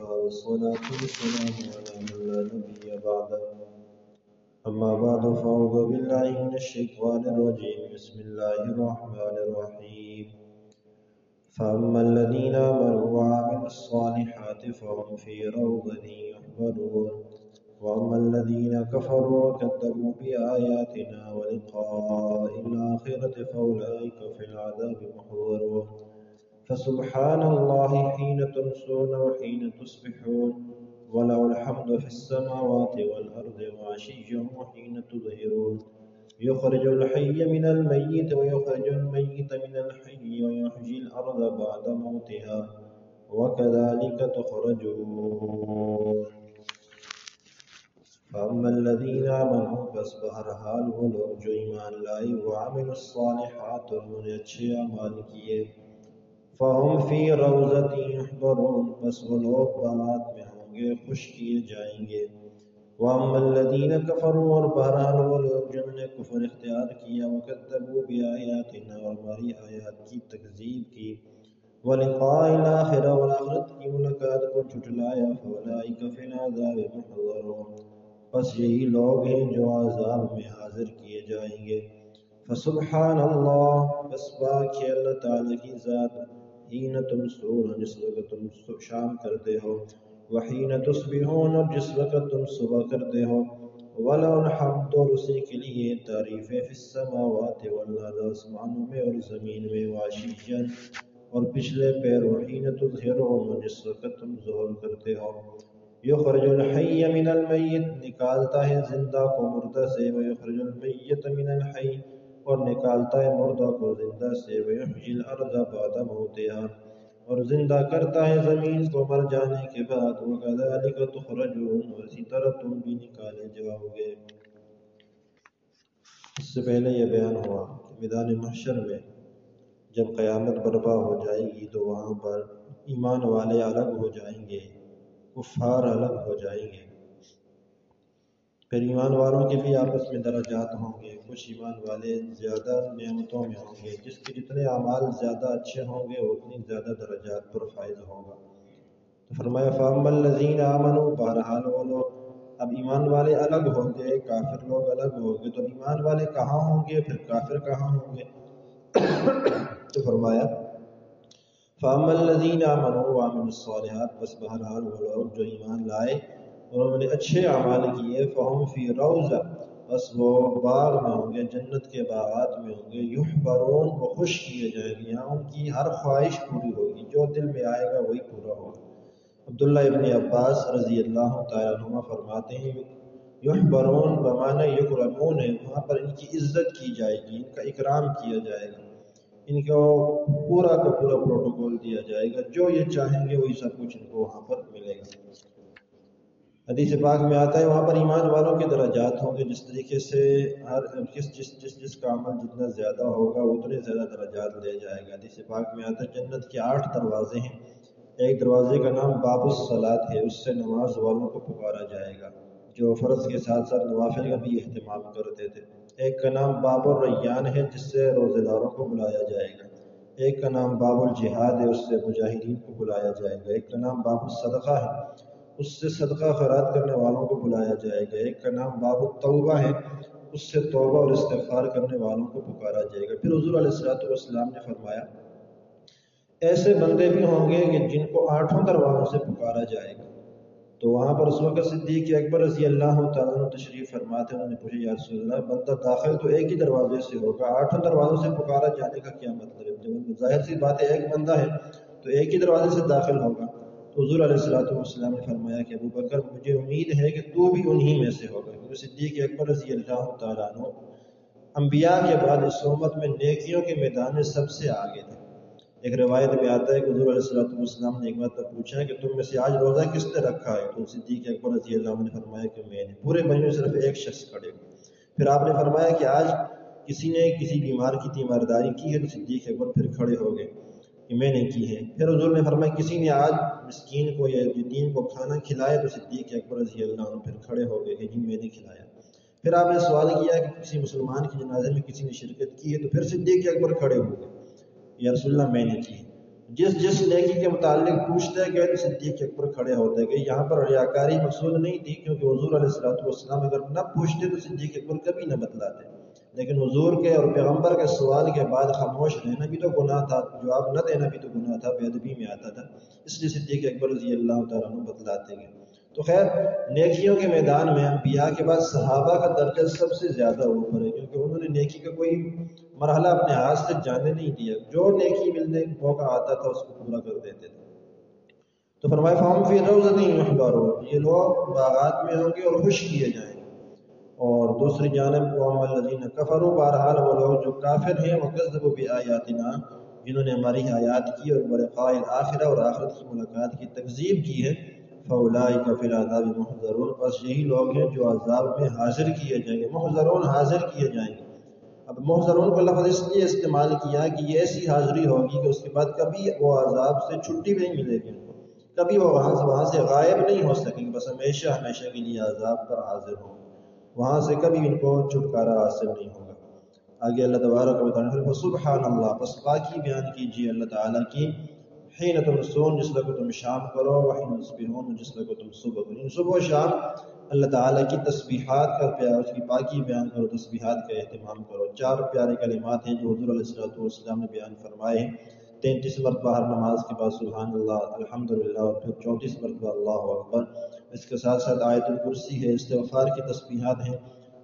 وكفى والصلاة والسلام على من لا نبي بعده أما بعد فأعوذ بالله من الشيطان الرجيم بسم الله الرحمن الرحيم فأما الذين آمنوا وعملوا الصالحات فهم في روضة يحبرون وأما الذين كفروا وكذبوا بآياتنا ولقاء الآخرة فأولئك في العذاب محضرون فسبحان الله حين تمسون وحين تصبحون وله الحمد في السماوات والأرض وعشيا وحين تظهرون يخرج الحي من الميت ويخرج الميت من الحي ويحيي الأرض بعد موتها وكذلك تخرجون فأما الذين آمنوا بس بہرحال وہ لوگ جو ایمان لائے وعملوا الصالحات اور انہوں نے اچھے اعمال کیے فهم فی روضۃ یحبرون بس وہ لوگ باغات میں ہوں گے خوش کیے جائیں گے وَأَمَّا الَّذِينَ كَفَرُوا اور بہرحال وہ لوگ جنہوں نے کفر اختیار کیا وَكَذَّبُوا بِآيَاتِنَا اور ہماری آیات کی تکذیب کی وَلِقَاءِ الْآخِرَةِ اور آخرت کی ملاقات کو جھٹلایا فَأُولَئِكَ فِي الْعَذَابِ مُحْضَرُونَ بس یہی لوگ ہیں جو عذاب میں حاضر کیے جائیں گے فَسُبْحَانَ اللَّهِ بس پاک ہے اللہ تعالی کی ذات حین تمسون جس وقت تم شام کرتے ہو وحین تصبحون اور جس وقت تم صبح کرتے ہو وَلَهُ الْحَمْدُ اور اسی کے لیے تعریفیں فی السماوات والارض آسمانوں میں اور زمین میں وعشیًا اور پچھلے پیر وحین تظہرون اور جس وقت تم ظہور کرتے ہو یخرج الحی من المیت نکالتا ہے زندہ کو مردہ سے ویخرج المیت من الحی اور نکالتا ہے مردہ کو زندہ سے ویحیی الارض بعد موتها اور زندہ کرتا ہے زمین کو مر جانے کے بعد وَكَذَلِكَ تُخْرَجُونَ اور اسی طرح تم بھی نکالے جاؤ گے اس سے پہلے یہ بیان ہوا کہ میدان محشر میں جب قیامت برپا ہو جائے گی تو وہاں پر ایمان والے الگ ہو جائیں گے کفار الگ ہو جائیں گے پھر ایمان والوں کے بھی آپس میں درجات ہوں گے کچھ ایمان والے زیادہ نعمتوں میں ہوں گے جس کے جتنے اعمال زیادہ اچھے ہوں گے اتنی زیادہ درجات پر فائز ہوگا تو فرمایا فَأَمَّا الَّذِينَ آمَنُوا بہرحال وہ لوگ اب ایمان والے الگ ہوں گے کافر لوگ الگ ہوں گے تو ایمان والے کہاں ہوں گے پھر کافر کہاں ہوں گے تو فرمایا فَأَمَّا الَّذِينَ آمَنُوا وَعَمِلُوا الصَّالِحَاتِ بس بہرحال وہ لوگ جو ایمان لائے اور انہوں نے اچھے اعمال کیے فَهُمْ فِي رَوْضَةٍ بس وہ باغ میں ہوں گے جنت کے باغات میں ہوں گے یحبرون وہ خوش کیے جائیں گے یہاں ان کی ہر خواہش پوری ہوگی جو دل میں آئے گا وہی پورا ہوگا عبداللہ ابن عباس رضی اللہ تعالیٰ عنہ فرماتے ہیں یحبرون بمعنی یکرمون ہے وہاں پر ان کی عزت کی جائے گی ان کا اکرام کیا جائے گا ان کو پورا کا پورا پروٹوکول دیا جائے گا جو یہ چاہیں گے وہی سب کچھ ان کو وہاں پر ملے گا حدیث پاک میں آتا ہے وہاں پر ایمان والوں کے درجات ہوں گے جس طریقے سے ہر جس کا عمل جتنا زیادہ ہوگا اتنے زیادہ درجات لے جائے گا حدیث پاک میں آتا ہے جنت کے 8 دروازے ہیں ایک دروازے کا نام باب الصلاۃ ہے اس سے نماز والوں کو پکارا جائے گا جو فرض کے ساتھ ساتھ نوافل کا بھی اہتمام کرتے تھے ایک کا نام باب الریان ہے جس سے روزے داروں کو بلایا جائے گا ایک کا نام باب الجہاد ہے اس سے مجاہدین کو بلایا جائے گا ایک کا نام باب الصدقہ ہے اس سے صدقہ خیرات کرنے والوں کو بلایا جائے گا ایک کا نام باب التوبہ ہے اس سے توبہ اور استغفار کرنے والوں کو پکارا جائے گا پھر حضور علیہ السلام نے فرمایا ایسے بندے بھی ہوں گے کہ جن کو 8 دروازوں سے پکارا جائے گا تو وہاں پر اس وقت صدیق اکبر رضی اللہ تعالیٰ عنہ تشریف فرماتے ہیں انہوں نے پوچھا یا رسول اللہ بندہ داخل تو ایک ہی دروازے سے ہوگا 8 دروازوں سے پکارا جانے کا کیا مطلب ہے جب ظاہر سی بات ہے ایک بندہ ہے تو ایک ہی دروازے سے داخل ہوگا تو حضور علیہ السلام نے فرمایا کہ ابو بکر مجھے امید ہے کہ تو بھی انہی میں سے ہوگا کیونکہ صدیق اکبر رضی اللہ تعالیٰ عنہ انبیاء کے بعد اس امت میں نیکیوں کے میدان میں سب سے آگے تھے ایک روایت میں آتا ہے کہ حضور علیہ السلام نے ایک بات پوچھا کہ تم میں سے آج روزہ کس نے رکھا ہے تو صدیق اکبر رضی اللہ عنہ نے فرمایا کہ میں نے پورے مہینے میں صرف ایک شخص کھڑے ہوئے پھر آپ نے فرمایا کہ آج کسی نے کسی بیمار کی تیمارداری کی ہے تو صدیق اکبر پھر کھڑے ہو گئے کہ میں نے کی ہے پھر حضور نے فرمایا کسی نے آج مسکین کو یا یتیم کو کھانا کھلایا تو صدیق اکبر رضی اللہ عنہ پھر کھڑے ہو گئے کہ جی میں نے کھلایا پھر آپ نے سوال کیا کہ کسی مسلمان کی جنازے میں کسی نے شرکت کی ہے تو پھر صدیق اکبر کھڑے ہو گئے یا رسول اللہ میں نے کی جس نیکی کے متعلق پوچھتے گئے تو صدیق اکبر کھڑے ہوتے گئے. یہاں پر ریاکاری مقصود نہیں تھی، کیونکہ حضور علیہ السلام اگر نہ پوچھتے تو صدیق اکبر کبھی نہ بتلاتے، لیکن حضور کے اور پیغمبر کے سوال کے بعد خاموش رہنا بھی تو گناہ تھا، جواب نہ دینا بھی تو گناہ تھا، بے ادبی میں آتا تھا. اس لیے صدیق اکبر رضی اللہ تعالیٰ عنہ بتلاتے گئے. تو خیر، نیکیوں کے میدان میں انبیاء کے بعد صحابہ کا درجہ سب سے زیادہ اوپر ہے، کیونکہ انہوں نے نیکی کا کوئی مرحلہ اپنے ہاتھ سے جانے نہیں دیا. جو نیکی ملنے کا موقع آتا تھا اس کو پورا کر دیتے تھے. تو فرمایا فَهُمْ فِي رَوْضَةٍ يُحْبَرُونَ، یہ لوگ باغات میں ہوں گے اور خوش کیے جائیں گے. اور دوسری جانب وَأَمَّا الَّذِينَ كَفَرُوا، بہرحال وہ لوگ جو کافر ہیں، وَكَذَّبُوا بِآيَاتِنَا، جنہوں نے ہماری آیات کی اور بلقاء الآخرہ اور آخرت کی ملاقات کی تکذیب کی ہے، فَأُولَٰئِكَ فِي الْعَذَابِ مُحْضَرُونَ، بس یہی لوگ ہیں جو عذاب میں حاضر کیے جائیں گے. محضرون، حاضر کیے جائیں گے. اب محضرون کا لفظ اس لیے استعمال کیا کہ یہ ایسی حاضری ہوگی کہ اس کے بعد کبھی وہ عذاب سے چھٹی بھی نہیں ملے گی ان کو، کبھی وہ وہاں سے غائب نہیں ہو سکیں گے، بس ہمیشہ ہمیشہ کے لیے عذاب پر حاضر ہوں، وہاں سے کبھی ان کو چھٹکارا حاصل نہیں ہوگا. آگے اللہ تبارک و تعالیٰ فسبحان اللہ، بس پاکی بیان کیجیے اللہ تعالیٰ کی، حین تمسون، جس کو تم شام کرو، وحین تصبحون، جس کو تم صبح کرو. صبح و شام اللہ تعالیٰ کی تسبیحات کا پیار، اس کی پاکی بیان کرو، تسبیحات کا اہتمام کرو. 4 پیارے کلمات ہیں جو حضور علیہ السلام نے بیان فرمائے ہیں. 33 مرتبہ ہر نماز کے بعد سبحان اللہ، الحمدللہ، اور پھر 34 مرتبہ اللہ اکبر. اس کے ساتھ ساتھ آیت الکرسی ہے، استغفار کی تسبیحات ہیں،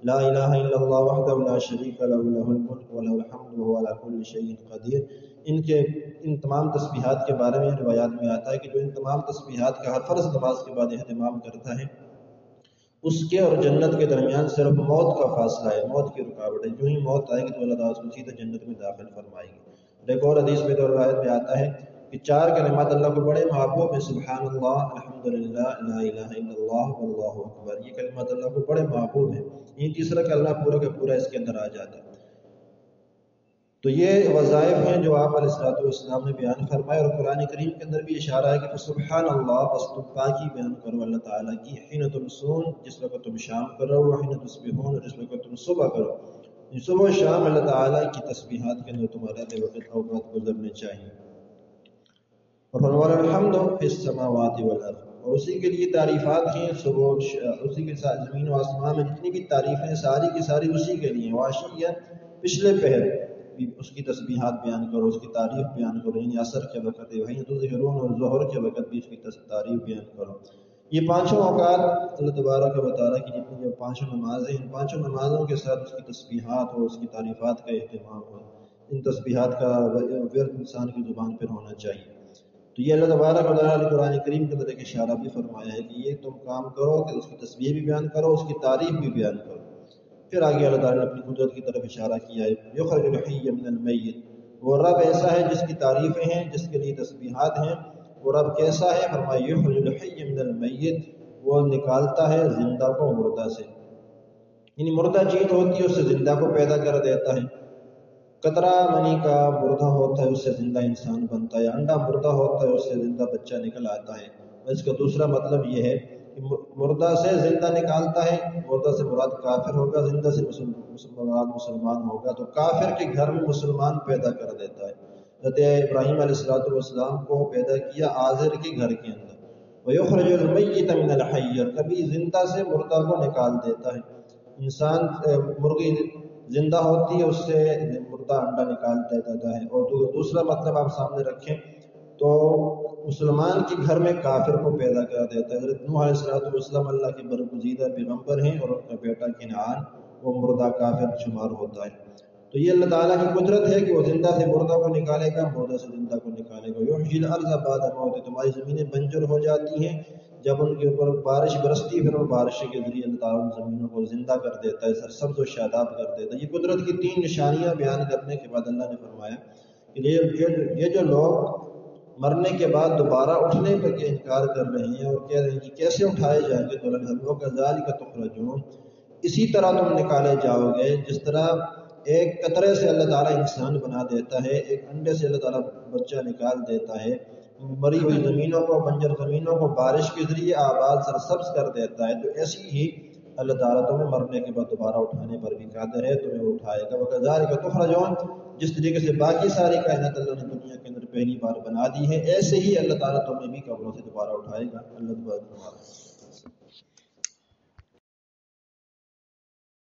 لا الہ الا اللہ وحدہ لا شریک لہ لہ الملک ولہ الحمد وہو علی کل شیء قدیر. ان تمام تسبیحات کے بارے میں روایات میں آتا ہے کہ جو ان تمام تسبیحات کا ہر فرض نماز کے بعد اہتمام کرتا ہے، اس کے اور جنت کے درمیان صرف موت کا فاصلہ ہے، موت کی رکاوٹ ہے. جو ہی موت آئے گی تو اللہ تعالیٰ اس کو سیدھا جنت میں داخل فرمائے گی. ایک اور حدیث میں تو روایت میں آتا ہے کہ 4 کلمات اللہ کو بڑے محبوب ہیں، سبحان اللہ، الحمدللہ، لا الہ الا اللہ، واللہ اکبر. یہ کلمات اللہ کو بڑے محبوب ہیں. یہ تیسرا کلمہ پورا کا پورا اس کے اندر آ جاتا ہے. تو یہ وظائف ہیں جو آپ علیہ السلام نے بیان فرمائے، اور قرآن کریم کے اندر بھی اشارہ ہے کہ سبحان اللہ، بس تم پاکی بیان کرو اللہ تعالیٰ کی، حین تمسون، جس وقت تم شام کرو، وحین تصبحون، جس وقت تم صبح کرو. صبح و شام اللہ تعالیٰ کی تسبیحات کے اندر تمہارا وقت اوقات گزرنے چاہیے. اور فرمایا الحمد فی السماوات والارض، اور اسی کے لیے تعریفات ہیں صبح، اسی کے ساتھ زمین و آسمان میں جتنی بھی تعریفیں ساری کی ساری اسی کے لیے. واشیہ، پچھلے پہر بھی اس کی تسبیحات بیان کرو، اس کی تعریف بیان کرو، یعنی عصر کے وقت ہے، وہیں تظہرون، اور ظہر کے وقت بھی اس کی تعریف بیان کرو. یہ 5 اوقات اللہ تبارک و تعالیٰ کی جتنی جو 5 نمازیں ہیں، 5 نمازوں کے ساتھ اس کی تسبیحات اور اس کی تعریفات کا اہتمام ہو. ان تسبیحات کا ورد انسان کی زبان پر ہونا چاہیے. تو یہ اللہ تبارک و تعالیٰ نے قرآن کریم کے اندر ایک اشارہ بھی فرمایا ہے کہ یہ تم کام کرو کہ اس کی تسبیح بھی بیان کرو، اس کی تعریف بھی بیان کرو. پھر آگے اللہ تعالیٰ نے اپنی قدرت کی طرف اشارہ کیا ہے، یخرج الحی من المیت، وہ رب ایسا ہے جس کی تعریفیں ہیں، جس کے لیے تسبیحات ہیں. وہ رب کیسا ہے؟ فرمایا یخرج الحی من المیت، وہ نکالتا ہے زندہ کو مردہ سے. یعنی مردہ چیز ہوتی ہے، اس سے زندہ کو پیدا کر دیتا ہے. قطرہ منی کا مردہ ہوتا ہے، اس سے زندہ انسان بنتا ہے. انڈا مردہ ہوتا ہے، اس سے زندہ بچہ نکل آتا ہے. اس کا دوسرا مطلب یہ ہے کہ مردہ سے زندہ نکالتا ہے. مردہ سے مراد کافر ہوگا، زندہ سے مسلمان ہوگا. تو کافر کے گھر میں مسلمان پیدا کر دیتا ہے. حضرت ابراہیم علیہ السلام کو پیدا کیا آزر کے گھر کے اندر. وَيُخْرِجُ الْمَيِّتَ مِنَ الْحَيِّ، کبھی زندہ سے مردہ کو نکال دیتا ہے. انسان مرغی زندہ ہوتی ہے، اس سے مردہ انڈا نکال دیتا ہے. اور دوسرا مطلب آپ سامنے رکھیں تو مسلمان کے گھر میں کافر کو پیدا کر دیتا ہے. حضرت نوح علیہ السلام اللہ کے برگزیدہ پیغمبر ہیں، اور ان کا بیٹا کنعان وہ مردہ کافر شمار ہوتا ہے. تو یہ اللہ تعالیٰ کی قدرت ہے کہ وہ زندہ سے مردہ کو نکالے گا، مردہ سے زندہ کو نکالے گا. یحیی الارض بعد موتہا، تمہاری زمینیں بنجر ہو جاتی ہیں جب ان کے اوپر بارش برستی ہے، پھر وہ بارش کے ذریعے اللہ تعالیٰ ان زمینوں کو زندہ کر دیتا ہے، سرسبز و شاداب کر دیتا ہے. یہ قدرت کی 3 نشانیاں بیان کرنے کے بعد اللہ نے فرمایا کہ یہ جو لوگ مرنے کے بعد دوبارہ اٹھنے پر کے انکار کر رہے ہیں اور کہہ رہے ہیں کہ کیسے اٹھائے جائیں گے، تو اللہ نے وَكَذَلِكَ تُخْرَجُونَ، اسی طرح تم نکالے جاؤ گے. جس طرح ایک قطرے سے اللہ تعالیٰ انسان بنا دیتا ہے، ایک انڈے سے اللہ تعالیٰ بچہ نکال دیتا ہے، مری ہوئی زمینوں کو، بنجر زمینوں کو بارش کے ذریعے آباد سرسبز کر دیتا ہے، تو ایسی ہی اللہ تعالیٰ تمہیں مرنے کے بعد دوبارہ اٹھانے پر بھی قادر ہے، تمہیں اٹھائے گا. وَكَذَلِكَ تُخْرَجُونَ، جس طریقے سے باقی ساری کائنات اللہ نے دنیا کے اندر پہلی بار بنا دی ہے، ایسے ہی اللہ تعالیٰ تمہیں بھی قبروں سے دوبارہ اٹھائے گا۔ اللہ تبارک و تعالیٰ